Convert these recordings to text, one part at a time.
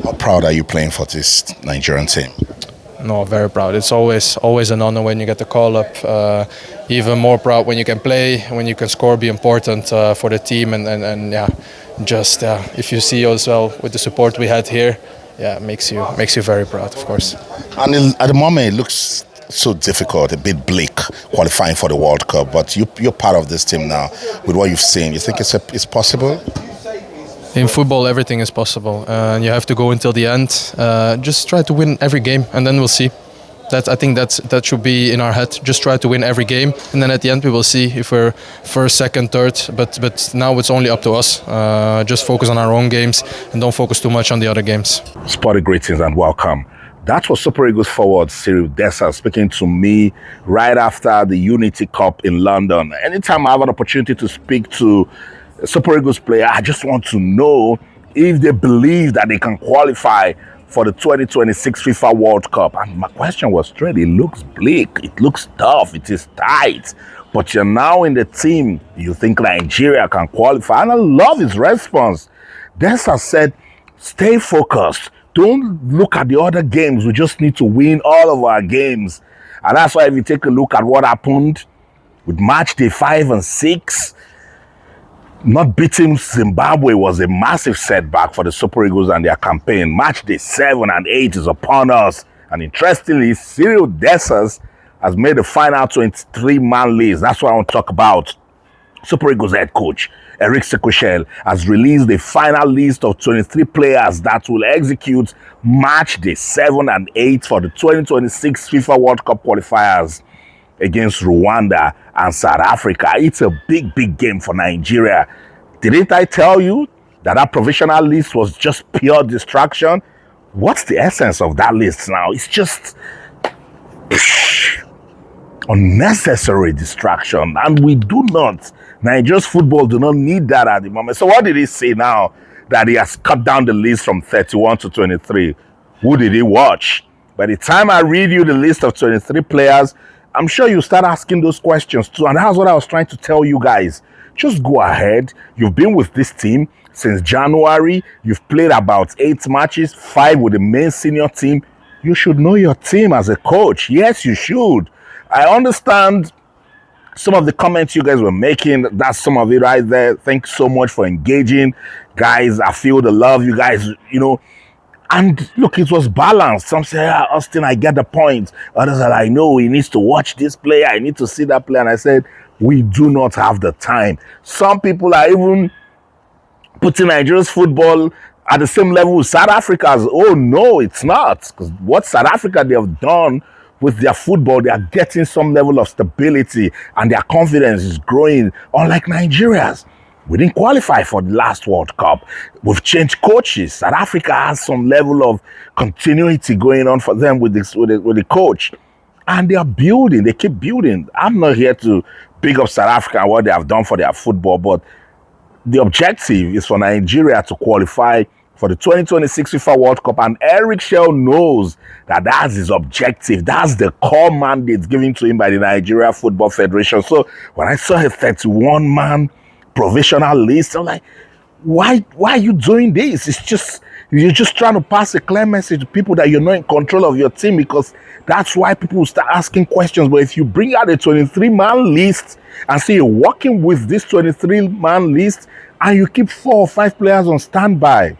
How proud are you playing for this Nigerian team? No, very proud. It's always an honor when you get the call up. Even more proud when you can play, when you can score, be important for the team, and yeah, just if you see as well with the support we had here, yeah, makes you very proud, of course. And at the moment, it looks so difficult, a bit bleak, qualifying for the World Cup. But you're part of this team now. With what you've seen, you think it's possible? In football, everything is possible, and you have to go until the end. Just try to win every game, and then we'll see. I think that should be in our head. Just try to win every game, and then at the end we will see if we're first, second, third. But now it's only up to us. Just focus on our own games and don't focus too much on the other games. Sporty greetings and welcome. That was Super Eagles forward Cyril Dessers speaking to me right after the Unity Cup in London. Anytime I have an opportunity to speak to a Super Eagles player, I just want to know if they believe that they can qualify for the 2026 FIFA World Cup. And my question was straight. It looks bleak. It looks tough. It is tight. But you're now in the team. You think Nigeria can qualify? And I love his response. Dessers said, stay focused. Don't look at the other games. We just need to win all of our games. And that's why if you take a look at what happened with Matchday 5 and 6, not beating Zimbabwe was a massive setback for the Super Eagles and their campaign. Matchday 7 and 8 is upon us. And interestingly, Cyril Dessers has made the final 23-man list. That's what I want to talk about. Super Eagles head coach Eric Chelle has released the final list of 23 players that will execute Matchday 7 and 8 for the 2026 FIFA World Cup qualifiers against Rwanda and South Africa. It's a big game for Nigeria. Didn't I tell you that provisional list was just pure distraction? What's the essence of that list now? It's just unnecessary distraction, and we do not. Nigeria's football do not need that at the moment. So what did he say now that he has cut down the list from 31 to 23? Who did he watch? By the time I read you the list of 23 players, I'm sure you start asking those questions too. And that's what I was trying to tell you guys. Just go ahead. You've been with this team since January. You've played about 8 matches, 5 with the main senior team. You should know your team as a coach. Yes, you should. I understand some of the comments you guys were making. That's some of it right there. Thanks so much for engaging. Guys, I feel the love, you guys, And look, it was balanced. Some say, Austin, I get the point. Others are like, no, he needs to watch this player. I need to see that player. And I said, we do not have the time. Some people are even putting Nigeria's football at the same level with South Africa's. Oh, no, it's not. Because what South Africa, they have done with their football, they are getting some level of stability and their confidence is growing, unlike Nigeria's. We didn't qualify for the last World Cup. We've changed coaches. South Africa has some level of continuity going on for them with the coach. And they are building. They keep building. I'm not here to big up South Africa and what they have done for their football, but the objective is for Nigeria to qualify for the 2026 FIFA World Cup. And Eric Chelle knows that that's his objective. That's the core mandate given to him by the Nigeria Football Federation. So when I saw a 31-man provisional list, I'm like, why are you doing this? You're just trying to pass a clear message to people that you're not in control of your team, because that's why people will start asking questions. But if you bring out a 23-man list and say you're working with this 23-man list and you keep 4 or 5 players on standby,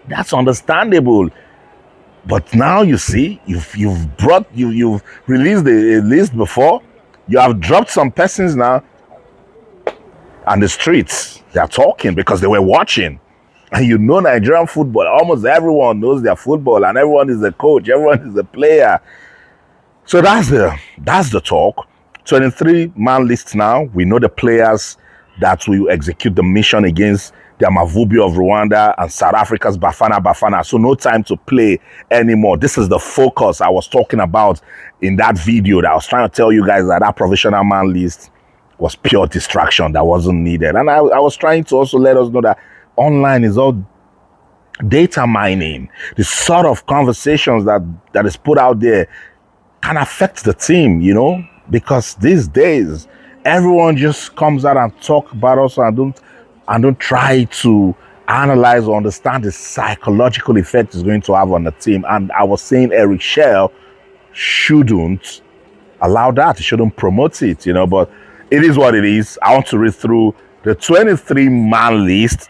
that's understandable. But now you see, you've released the list before, you have dropped some persons now, and the streets, they're talking because they were watching. And Nigerian football, almost everyone knows their football, and everyone is a coach, everyone is a player. So that's the talk. 23-man list now. We know the players that will execute the mission against the Amavubi of Rwanda and South Africa's Bafana. So no time to play anymore. This is the focus I was talking about in that video that I was trying to tell you guys, that provisional man list was pure distraction that wasn't needed. And I was trying to also let us know that online is all data mining. The sort of conversations that is put out there can affect the team, because these days everyone just comes out and talk about us and don't try to analyze or understand the psychological effect it's going to have on the team. And I was saying Eric Chelle shouldn't allow that. He shouldn't promote it, but it is what it is. I want to read through the 23-man list,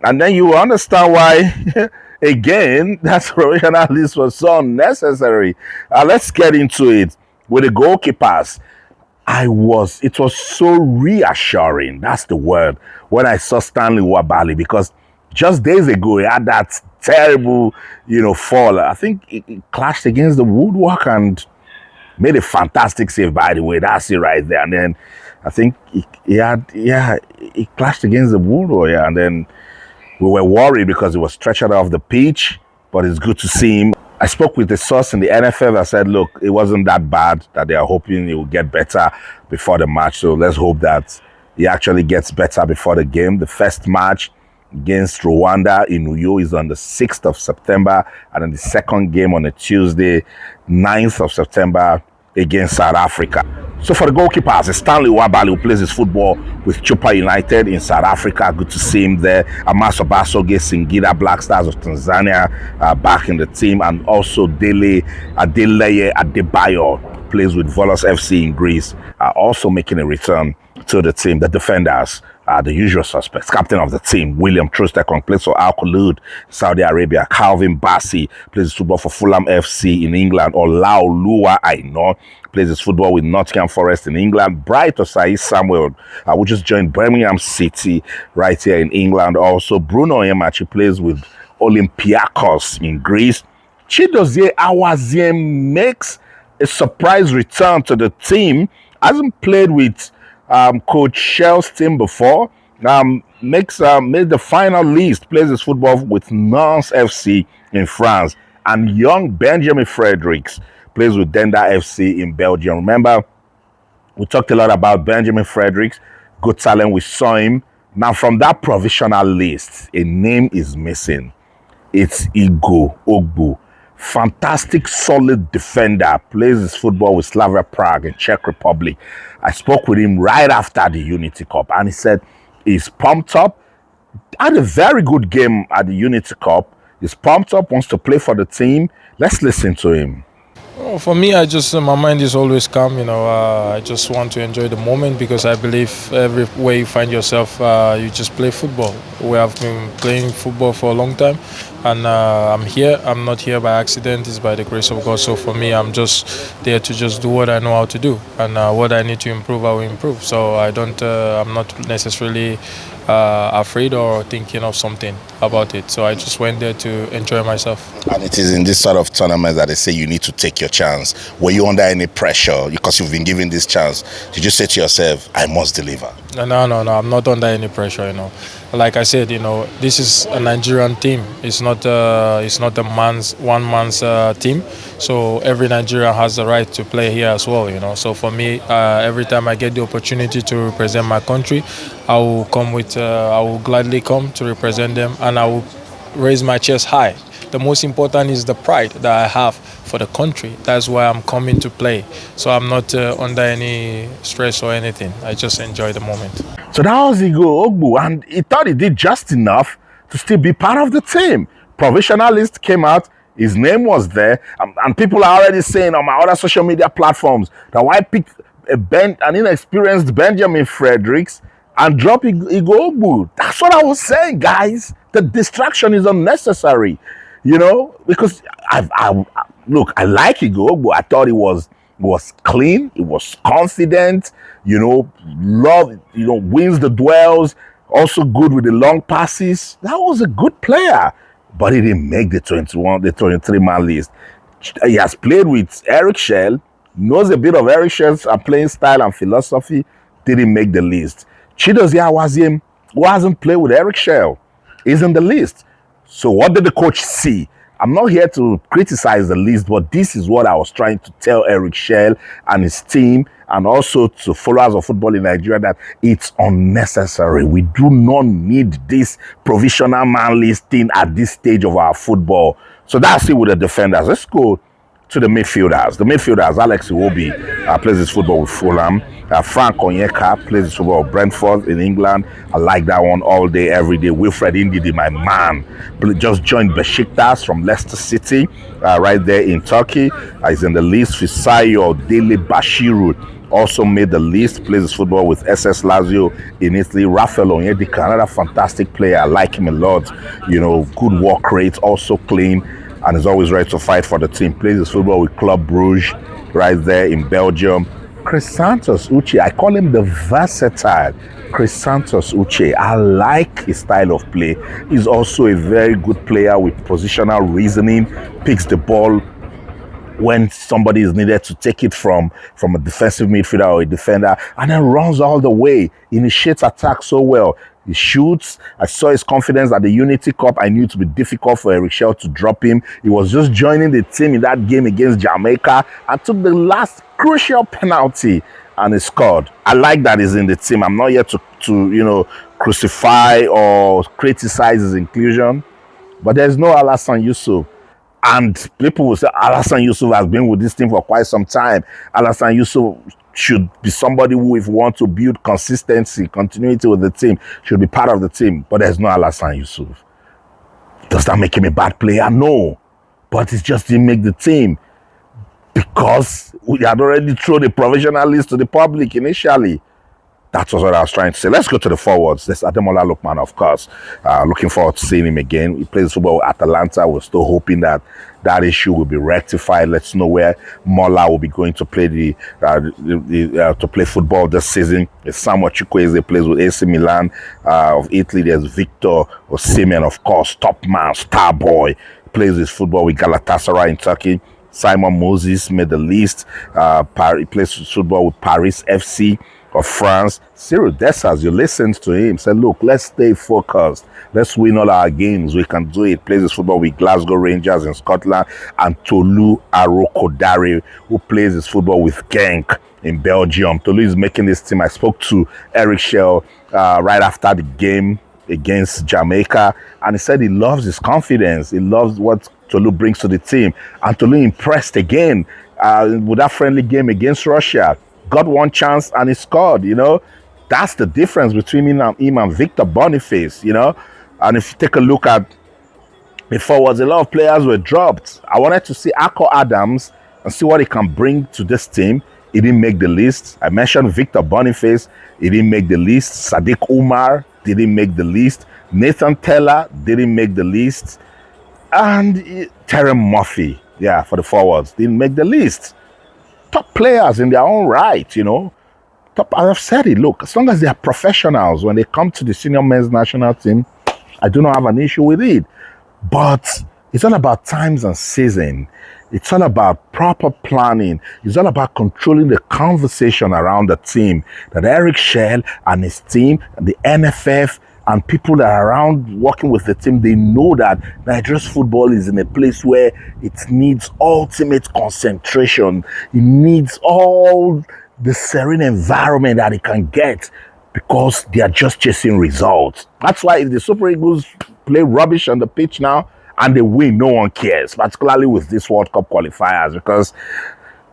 and then you will understand why, again, that provisional list was so unnecessary. Let's get into it. With the goalkeepers, it was so reassuring, that's the word, when I saw Stanley Nwabali, because just days ago he had that terrible, fall. I think it clashed against the woodwork and made a fantastic save, by the way. That's it right there. And then I think he clashed against the woodwork, and then we were worried because he was stretched off the pitch, but it's good to see him. I spoke with the source in the NFL that said, look, it wasn't that bad, that they are hoping he will get better before the match. So let's hope that he actually gets better before the game. The first match against Rwanda in Uyo is on the 6th of September, and then the second game on a Tuesday, 9th of September against South Africa. So for the goalkeepers, Stanley Nwabali, who plays his football with Chippa United in South Africa. Good to see him there. Obasogie, Singida Blackstars of Tanzania, back in the team. And also Adeleye, Adebayo, plays with Volos FC in Greece, also making a return to the team. The defenders, the usual suspects. Captain of the team, William Ekong, plays for Al-Kholood, Saudi Arabia. Calvin Bassey plays football for Fulham FC in England. Olaoluwa, Aina, plays his football with Nottingham Forest in England. Bright Osayi-Samuel, who just joined Birmingham City right here in England. Also, Bruno Emachi plays with Olympiacos in Greece. Chidozie Awaziem makes a surprise return to the team. Hasn't played with Coach Chelle's team before. Made the final list. Plays his football with Nantes FC in France. And young Benjamin Fredericks plays with Denda FC in Belgium. Remember, we talked a lot about Benjamin Fredericks. Good talent. We saw him. Now, from that provisional list, a name is missing. It's Igor Ogbu. Fantastic, solid defender. Plays his football with Slavia Prague in Czech Republic. I spoke with him right after the Unity Cup, and he said he's pumped up. Had a very good game at the Unity Cup. He's pumped up, wants to play for the team. Let's listen to him. Oh, for me, my mind is always calm. I just want to enjoy the moment, because I believe everywhere you find yourself, you just play football. We have been playing football for a long time, and I'm here. I'm not here by accident. It's by the grace of God. So for me, I'm just there to just do what I know how to do, and what I need to improve, I will improve. So I'm not necessarily afraid or thinking of something about it. So I just went there to enjoy myself. And it is in this sort of tournament that they say you need to take your chance. Were you under any pressure because you've been given this chance? Did you say to yourself, I must deliver? No, I'm not under any pressure. Like I said, this is a Nigerian team. It's not one man's team. So every Nigerian has the right to play here as well. So for me, every time I get the opportunity to represent my country, I will gladly come to represent them, and I will raise my chest high. The most important is the pride that I have for the country. That's why I'm coming to play. So I'm not under any stress or anything. I just enjoy the moment. So that was Igor Ogbu, and he thought he did just enough to still be part of the team. Provisional list came out, his name was there, and people are already saying on my other social media platforms that why pick an inexperienced Benjamin Fredericks and drop Igor Ogbu. That's what I was saying, guys. The distraction is unnecessary, because I like Igor Ogbu. I thought he was clean, he was confident, wins the duels, also good with the long passes. That was a good player, but he didn't make the 23-man list. He has played with Eric Chelle, knows a bit of Eric Chelle's playing style and philosophy, didn't make the list. Chidozie Awaziem, who hasn't played with Eric Chelle, is in the list. So what did the coach see? I'm not here to criticize the list, but this is what I was trying to tell Eric Chelle and his team, and also to followers of football in Nigeria, that it's unnecessary. We do not need this provisional man listing at this stage of our football. So that's it with the defenders. Let's go to the midfielders. The midfielders, Alex Iwobi plays his football with Fulham. Frank Onyeka plays his football with Brentford in England. I like that one all day, every day. Wilfred Ndidi, my man, just joined Besiktas from Leicester City, right there in Turkey. He's in the list. Fisayo Dele-Bashiru also made the list, plays his football with SS Lazio in Italy. Rafael Onyedika, another fantastic player. I like him a lot. You know, good work rate, also clean, and is always ready to fight for the team. Plays his football with Club Brugge right there in Belgium. Chris Santos Uche, I call him the versatile Chris Santos Uche. I like his style of play. He's also a very good player with positional reasoning, picks the ball when somebody is needed to take it from a defensive midfielder or a defender, and then runs all the way, initiates attack so well. He shoots. I saw his confidence at the Unity Cup. I knew it would be difficult for Eric Chelle to drop him. He was just joining the team in that game against Jamaica and took the last crucial penalty and he scored. I like that he's in the team. I'm not here to crucify or criticize his inclusion, but there's no Alassane Yusuf. And people will say Alassane Yusuf has been with this team for quite some time. Alassane Yusuf should be somebody who, if you want to build consistency, continuity with the team, should be part of the team. But there's no Alassane Yusuf. Does that make him a bad player? No. But it's just didn't make the team because we had already thrown the provisional list to the public initially. That was what I was trying to say. Let's go to the forwards. There's Ademola Lookman, of course. Looking forward to seeing him again. He plays football at Atalanta. We're still hoping that issue will be rectified. Let's know where Mola will be going to play to play football this season. Samuel Chukwueze plays with AC Milan of Italy. There's Victor Osimhen, of course, top man, star boy. Plays his football with Galatasaray in Turkey. Simon Moses made the list. He plays football with Paris FC of France. Cyril Dessers, you listened to him, said, look, let's stay focused. Let's win all our games. We can do it. Plays his football with Glasgow Rangers in Scotland. And Tolu Arokodare, who plays his football with Genk in Belgium. Tolu is making this team. I spoke to Eric Chelle right after the game against Jamaica, and he said he loves his confidence. He loves what Tolu brings to the team. And Tolu impressed again with that friendly game against Russia. Got one chance and he scored, That's the difference between him and Victor Boniface, And if you take a look at the forwards, a lot of players were dropped. I wanted to see Ako Adams and see what he can bring to this team. He didn't make the list. I mentioned Victor Boniface. He didn't make the list. Sadiq Umar didn't make the list. Nathan Teller didn't make the list. And Terry Murphy, for the forwards, didn't make the list. Top players in their own right, Top, I've said it, look, as long as they are professionals, when they come to the senior men's national team, I do not have an issue with it. But it's all about times and season. It's all about proper planning. It's all about controlling the conversation around the team. That Eric Chelle and his team, and the NFF, and people that are around working with the team, they know that Nigeria's football is in a place where it needs ultimate concentration. It needs all the serene environment that it can get because they are just chasing results. That's why if the Super Eagles play rubbish on the pitch now and they win, no one cares, particularly with this World Cup qualifiers, because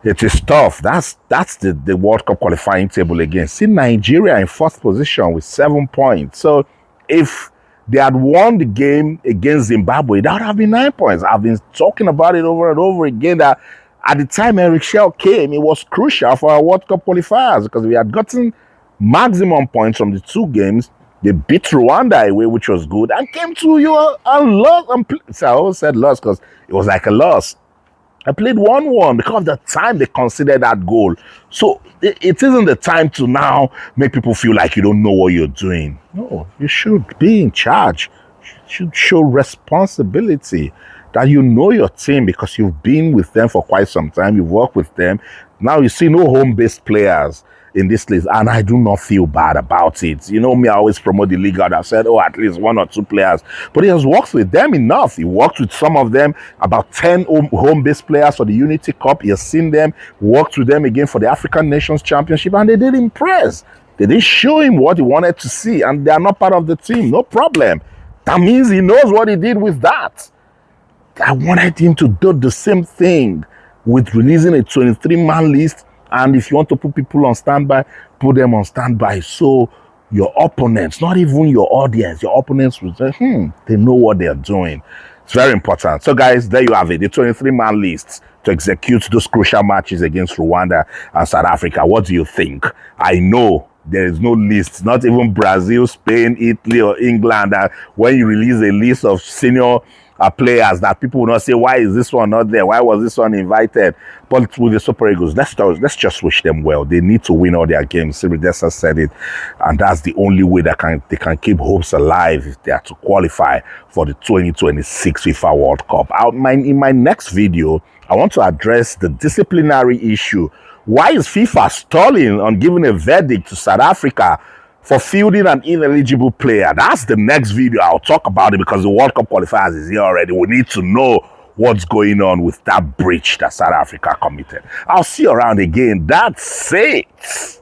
it is tough. That's the World Cup qualifying table again. See Nigeria in first position with 7 points. So if they had won the game against Zimbabwe, that would have been 9 points. I've been talking about it over and over again that at the time Eric Chelle came, it was crucial for our World Cup qualifiers because we had gotten maximum points from the two games. They beat Rwanda away, which was good, and came to you and lost. So I always said lost because it was like a loss. I played 1-1 because of the time they considered that goal. So it isn't the time to now make people feel like you don't know what you're doing. No, you should be in charge. You should show responsibility that you know your team because you've been with them for quite some time. You've worked with them. Now you see no home-based players in this list, and I do not feel bad about it. You know me, I always promote the league out. I've said, at least 1 or 2 players. But he has worked with them enough. He worked with some of them, about 10 home-based players for the Unity Cup. He has seen them, worked with them again for the African Nations Championship, and they did impress. They didn't show him what he wanted to see, and they are not part of the team. No problem. That means he knows what he did with that. I wanted him to do the same thing with releasing a 23-man list, and if you want to put people on standby, put them on standby. So your opponents, not even your audience, your opponents will say, they know what they're doing. It's very important. So guys, there you have it, the 23-man list to execute those crucial matches against Rwanda and South Africa. What do you think? I know there is no list, not even Brazil, Spain, Italy, or England. When you release a list of senior players, that people will not say, why is this one not there? Why was this one invited? But with the Super Eagles, let's just wish them well. They need to win all their games. Siridesa said it, and that's the only way they can keep hopes alive if they are to qualify for the 2026 FIFA World Cup. In my next video, I want to address the disciplinary issue. Why is FIFA stalling on giving a verdict to South Africa for fielding an ineligible player? That's the next video. I'll talk about it because the World Cup qualifiers is here already. We need to know what's going on with that breach that South Africa committed. I'll see you around again. That's it.